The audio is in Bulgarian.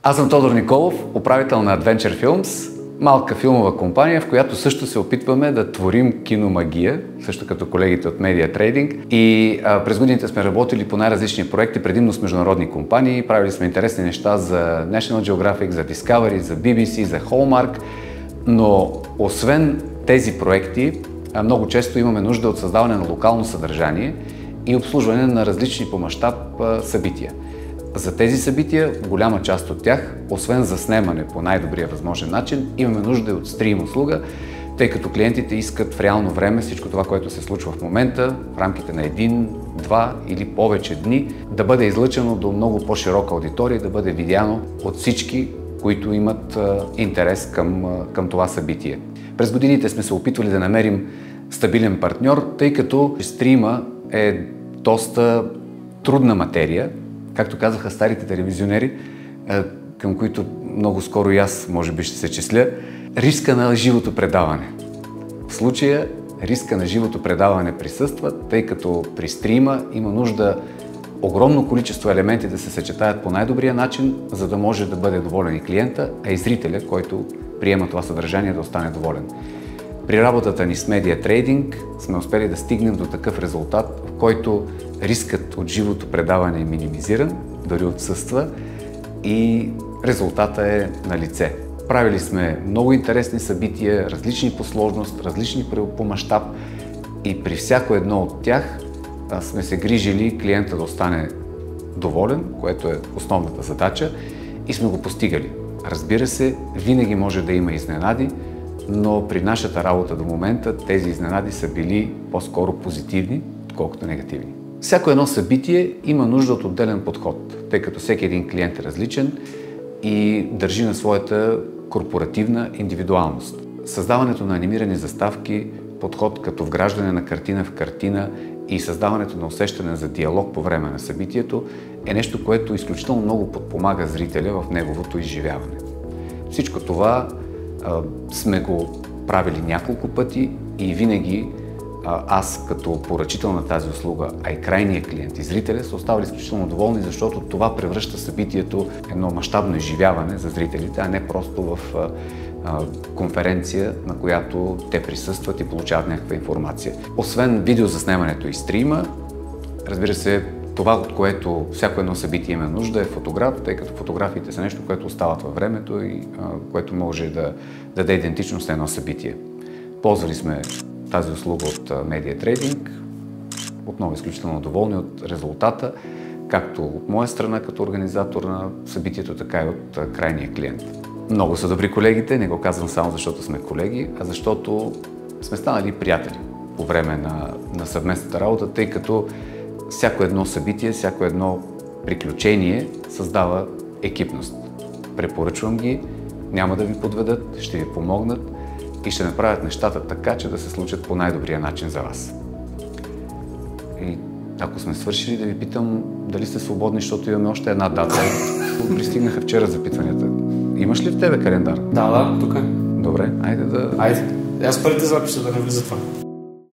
Аз съм Тодор Николов, управител на Adventure Films, малка филмова компания, в която също се опитваме да творим киномагия, също като колегите от Media Trading. И през годините сме работили по най-различни проекти, предимно с международни компании. Правили сме интересни неща за National Geographic, за Discovery, за BBC, за Hallmark. Но освен тези проекти, много често имаме нужда от създаване на локално съдържание и обслужване на различни по мащаб събития. За тези събития, голяма част от тях, освен заснемане по най-добрия възможен начин, имаме нужда и от стрим услуга, тъй като клиентите искат в реално време всичко това, което се случва в момента, в рамките на 1, 2 или повече дни, да бъде излъчено до много по-широка аудитория, да бъде видяно от всички, които имат интерес към това събитие. През годините сме се опитвали да намерим стабилен партньор, тъй като стрима е доста трудна материя. Както казаха старите телевизионери, към които много скоро и аз може би ще се числя, риска на живото предаване. В случая риска на живото предаване присъства, тъй като при стрима има нужда огромно количество елементи да се съчетаят по най-добрия начин, за да може да бъде доволен и клиента, а и зрителя, който приема това съдържание, да остане доволен. При работата ни с Media Trading сме успели да стигнем до такъв резултат, в който рискът от живото предаване е минимизиран, дори отсъства и резултата е на лице. Правили сме много интересни събития, различни по сложност, различни по мащаб и при всяко едно от тях сме се грижили клиента да остане доволен, което е основната задача, и сме го постигали. Разбира се, винаги може да има изненади, но при нашата работа до момента тези изненади са били по-скоро позитивни, отколкото негативни. Всяко едно събитие има нужда от отделен подход, тъй като всеки един клиент е различен и държи на своята корпоративна индивидуалност. Създаването на анимирани заставки, подход като вграждане на картина в картина и създаването на усещане за диалог по време на събитието е нещо, което изключително много подпомага зрителя в неговото изживяване. Всичко това сме го правили няколко пъти и винаги аз като поръчител на тази услуга, а и крайният клиент и зрителя са оставали изключително доволни, защото това превръща събитието едно мащабно изживяване за зрителите, а не просто в конференция, на която те присъстват и получават някаква информация. Освен видеозаснемането и стрима, разбира се, това, от което всяко едно събитие има нужда, е фотограф, тъй като фотографиите са нещо, което остават във времето и което може да даде идентичност на едно събитие. Ползвали сме тази услуга от Media Trading, отново изключително доволни от резултата, както от моя страна като организатор на събитието, така и от крайния клиент. Много са добри колегите, не го казвам само защото сме колеги, а защото сме станали приятели по време на съвместната работа, тъй като всяко едно събитие, всяко едно приключение създава екипност. Препоръчвам ги, няма да ви подведат, ще ви помогнат и ще направят нещата така, че да се случат по най-добрия начин за вас. И ако сме свършили, да ви питам дали сте свободни, защото имаме още една дата. Пристигнаха вчера запитванията. Имаш ли в тебе календар? Да, тук е. Добре, айде да... Айде. Аз първите записа да не влиза това.